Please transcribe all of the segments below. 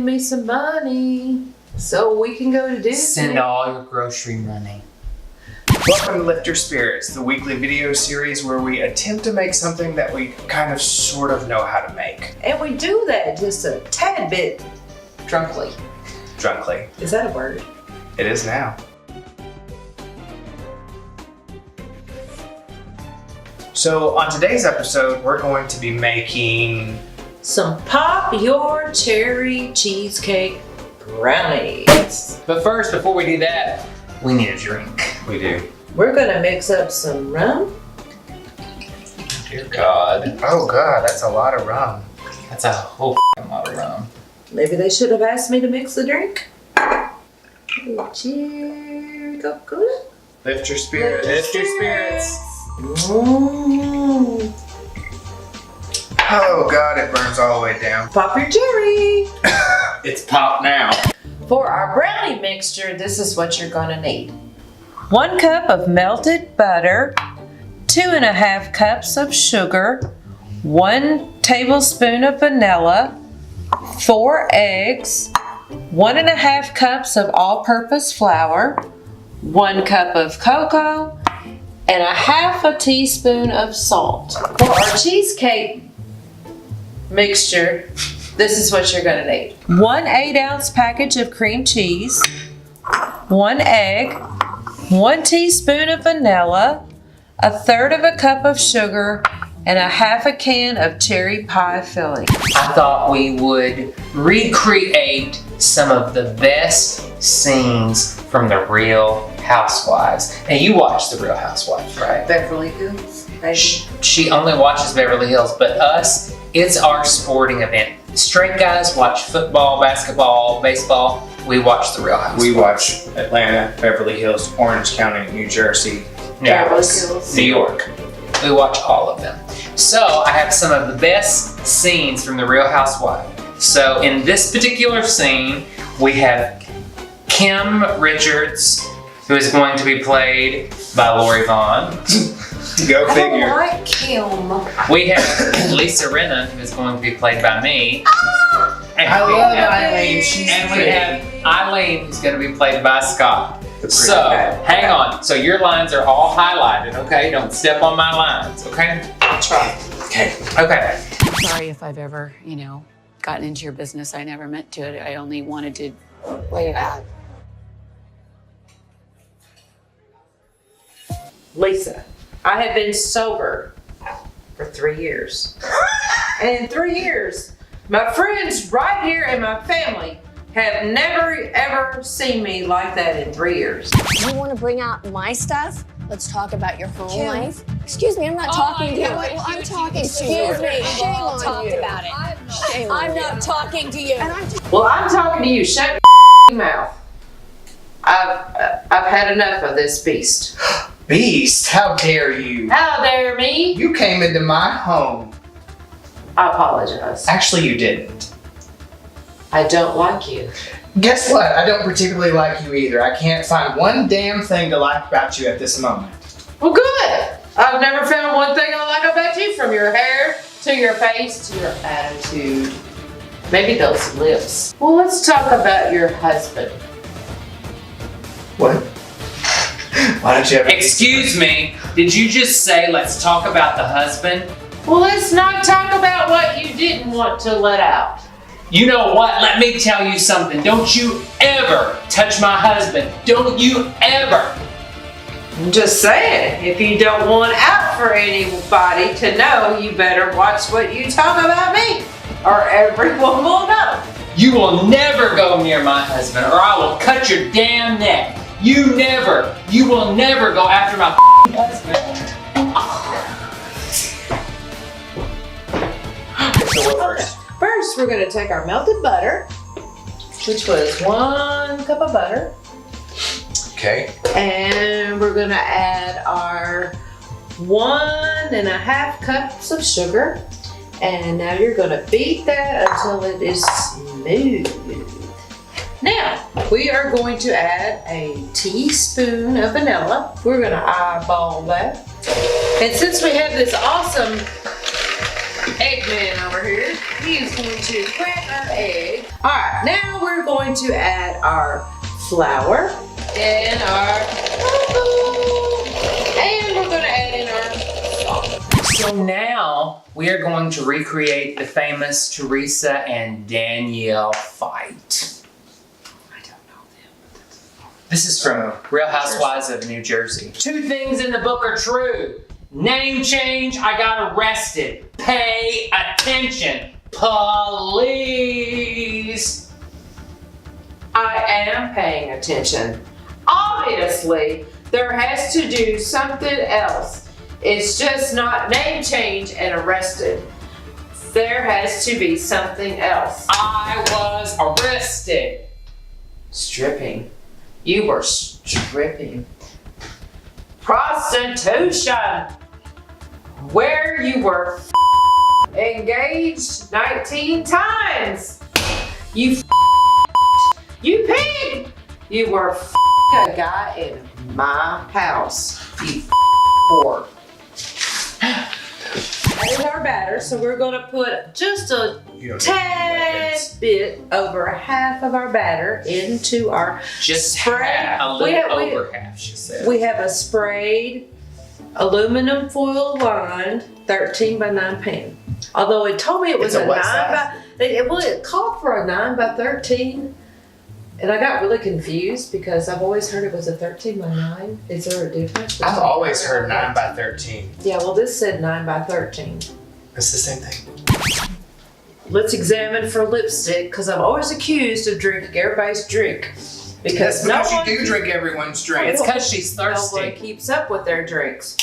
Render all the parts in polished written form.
me some money so we can go to Disney. Send all your grocery money. Welcome to Lift Your Spirits, the weekly video series where we attempt to make something that we kind of sort of know how to make. And we do that just a tad bit drunkly. Drunkly. Is that a word? It is now. So on today's episode, we're going to be making some Pop Your Cherry Cheesecake Brownies. But first, before we do that, we need a drink. We do. We're gonna mix up some rum. Dear God. Oh God, that's a lot of rum. That's a whole lot of rum. Maybe they should have asked me to mix the drink. Cheers, go. Lift your spirits. Lift your spirits. Mm. Oh God, it burns all the way down. Pop your cherry. It's pop now. For our brownie mixture, this is what you're gonna need. 1 cup of melted butter, 2.5 cups of sugar, 1 tablespoon of vanilla, 4 eggs, 1.5 cups of all-purpose flour, 1 cup of cocoa, and 1/2 teaspoon of salt. For our cheesecake mixture, this is what you're gonna need. 1 8-ounce package of cream cheese, 1 egg, 1 teaspoon of vanilla, 1/3 cup of sugar, and 1/2 can of cherry pie filling. I thought we would recreate some of the best scenes from the Real Housewives. And you watch the Real Housewives, right? Beverly Hills, baby. She only watches Beverly Hills, but us, it's our sporting event. Straight guys watch football, basketball, baseball. We watch the Real Housewives. We watch Atlanta, Beverly Hills, Orange County, New Jersey, Dallas, Hills. New York. We watch all of them. So I have some of the best scenes from the Real Housewives. So in this particular scene, we have Kim Richards, who is going to be played by Lori Vaughn. Go I figure. don't like Kim. We have Lisa Rinna, who is going to be played by me. And I we love have- Eileen. She's And we pretty. have Eileen, who's going to be played by Scott. The pretty So, guy. hang on. So your lines are all highlighted, okay? Don't step on my lines, okay? I'll try. Okay. Okay. Sorry if I've ever, gotten into your business. I never meant to. I only wanted to lay it out. Lisa, I have been sober for 3 years. And in 3 years, my friends right here and my family have never ever seen me like that in 3 years. You want to bring out my stuff? Let's talk about your home Kim. life. Excuse me, I'm not talking to you. Well, I'm talking to you. Excuse me, Shame on talked you. about it. Shame on I'm you. not talking to you. And I'm just Well, I'm talking to you. Shut your mouth. I've had enough of this beast. Beast, how dare you? How dare me? You came into my home. I apologize. Actually, you didn't. I don't like you. Guess what? I don't particularly like you either. I can't find one damn thing to like about you at this moment. Well, good. I've never found one thing I like about you, from your hair to your face to your attitude. Maybe those lips. Well, let's talk about your husband. What? Why don't you have Excuse me, did you just say let's talk about the husband? Well, let's not talk about what you didn't want to let out. You know what? Let me tell you something. Don't you ever touch my husband. Don't you ever. I'm just saying, if you don't want out for anybody to know, you better watch what you talk about me, or everyone will know. You will never go near my husband or I will cut your damn neck. You will never go after my husband. So what first? First, we're gonna take our melted butter, which was 1 cup of butter, Okay. and we're gonna add our 1.5 cups of sugar. And now you're gonna beat that until it is smooth. Now, we are going to add a teaspoon of vanilla. We're gonna eyeball that. And since we have this awesome Eggman over here, he is going to crack our egg. All right, now we're going to add our flour and our and we're going to add in our salt. So now we are going to recreate the famous Teresa and Danielle fight. I don't know them. This is from Real Housewives of New Jersey. 2 things in the book are true. Name change, I got arrested. Pay attention, police. I am paying attention. Obviously, there has to do something else. It's just not name change and arrested. There has to be something else. I was arrested. Stripping. You were stripping. Prostitution. Where you were engaged 19 times. You pig. You were a guy in my house. You whore. That is our batter, so we're going to put just a tad bit over half of our batter into our Just spray. half, a little over half, she said. We have a sprayed aluminum foil lined 13 by 9 pan. Although it told me it was It's a a what 9 size? by, it called for a 9 by 13. And I got really confused because I've always heard it was a 13 by 9. Is there a difference? I've always heard 9 by 13. Yeah, well this said 9 by 13. It's the same thing. Let's examine for lipstick because I'm always accused of drinking everybody's drink. Because no one, you do drink everyone's drink. It's because she's no one thirsty. keeps up with their drinks.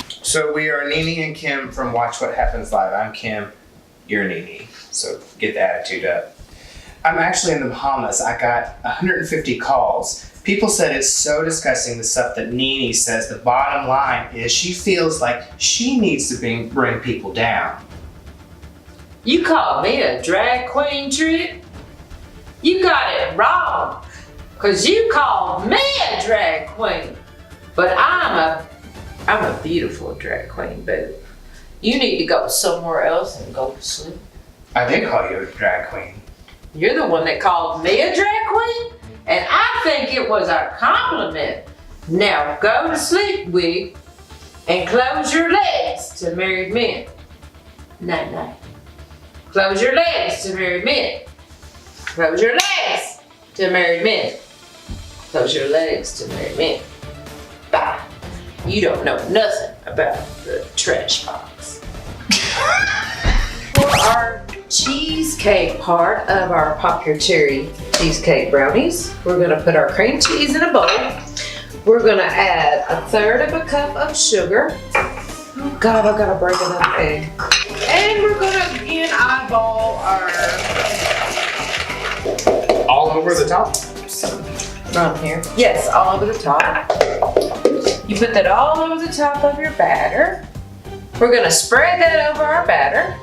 So we are Nene and Kim from Watch What Happens Live. I'm Kim, you're Nene. So get the attitude up. I'm actually in the Bahamas. I got 150 calls. People said it's so disgusting, the stuff that Nene says. The bottom line is she feels like she needs to bring people down. You called me a drag queen trick? You got it wrong. Cause you called me a drag queen. But I'm a beautiful drag queen, boo. You need to go somewhere else and go to sleep. I did call you a drag queen. You're the one that called me a drag queen, and I think it was a compliment. Now go to sleep, wig, and close your legs to married men. Night, night. Close your legs to married men. Close your legs to married men. Close your legs to married men. Bye. You don't know nothing about the trash box. For our cheesecake part of our Pop Your Cherry Cheesecake Brownies, we're going to put our cream cheese in a bowl. We're going to add 1/3 of a cup of sugar. Oh God, I've got to break another egg. And we're going to again eyeball our... All over the top? From here. Yes, all over the top. You put that all over the top of your batter. We're going to spread that over our batter.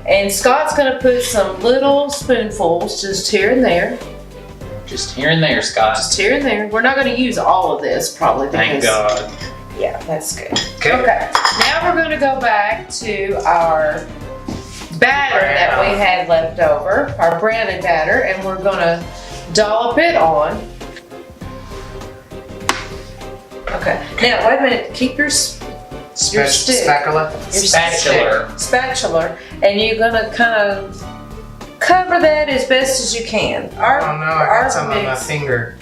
And Scott's going to put some little spoonfuls just here and there. Just here and there, Scott. Just here and there. We're not going to use all of this probably because... Thank God. Yeah, that's good. Okay. Now we're going to go back to our batter that we had left over, our brownie batter, and we're going to dollop it on. Okay. Now, wait a minute. Keep your stick. Spatula? Spatula, and you're gonna kind of cover that as best as you can. Oh no, I got some on my finger.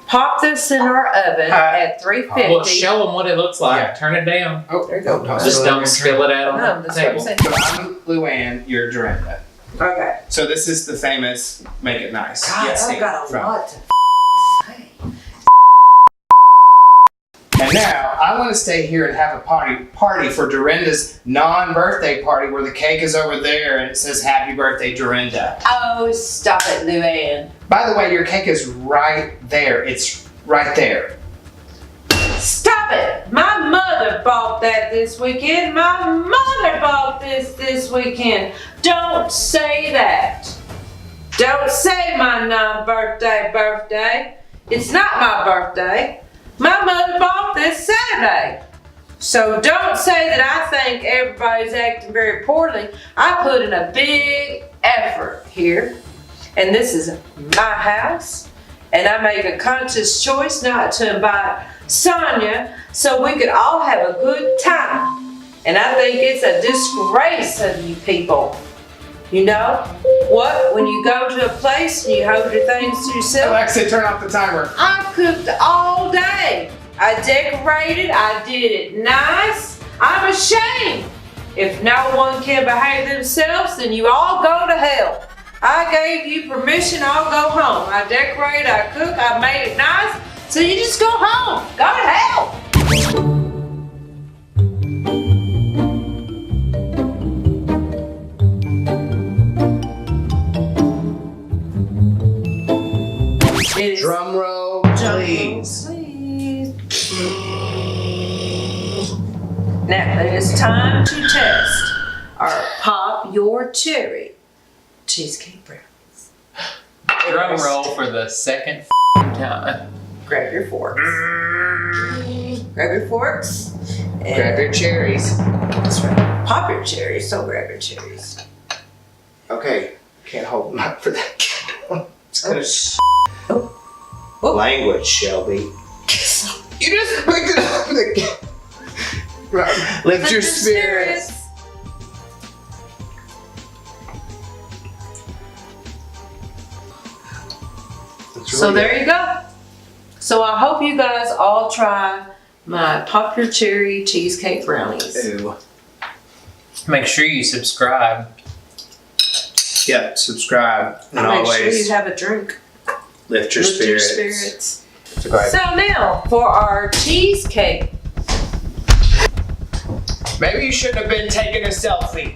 Pop this in our oven at 350. Well, show them what it looks like. Yeah. Turn it down. Oh, there you go. Just don't spill it out No, on the that's what I'm table. saying. So I'm Luann, you're Dorinda. Okay. So this is the famous Make It Nice. God, scene I've got a from- lot to say. And now I want to stay here and have a party for Dorinda's non-birthday party where the cake is over there and it says Happy Birthday Dorinda. Oh, stop it, Luann. By the way, your cake is right there. It's right there. Stop it! My mother bought that this weekend. My mother bought this weekend. Don't say that. Don't say my non-birthday. It's not my birthday. My mother bought this Saturday. So don't say that I think everybody's acting very poorly. I put in a big effort here. And this is my house. And I make a conscious choice not to invite Sonia so we could all have a good time. And I think it's a disgrace of you people. You know what? When you go to a place and you hold your things to yourself. Alexa, turn off the timer. I cooked all day. I decorated. I did it nice. I'm ashamed. If no one can behave themselves, then you all go to hell. I gave you permission. I'll go home. I decorated. I cook. I made it nice. So you just go home. Go to hell. Drum roll, please. Now it is time to test our Pop Your Cherry Cheesecake Brownies. Drum roll for the second time. Grab your forks. Grab your forks. And Grab your cherries. that's right. Pop your cherries, so grab your cherries. Okay, can't hold them up for that. It's gonna Oh. language, Shelby. You just picked it up. Lift your spirits. So there you go. So I hope you guys all try my Pop Your Cherry Cheesecake Brownies. Ew. Make sure you subscribe. Yep, subscribe. And Make sure always you have a drink. lift your Lift your spirits. spirits. So go ahead. So now for our cheesecake. Maybe you shouldn't have been taking a selfie.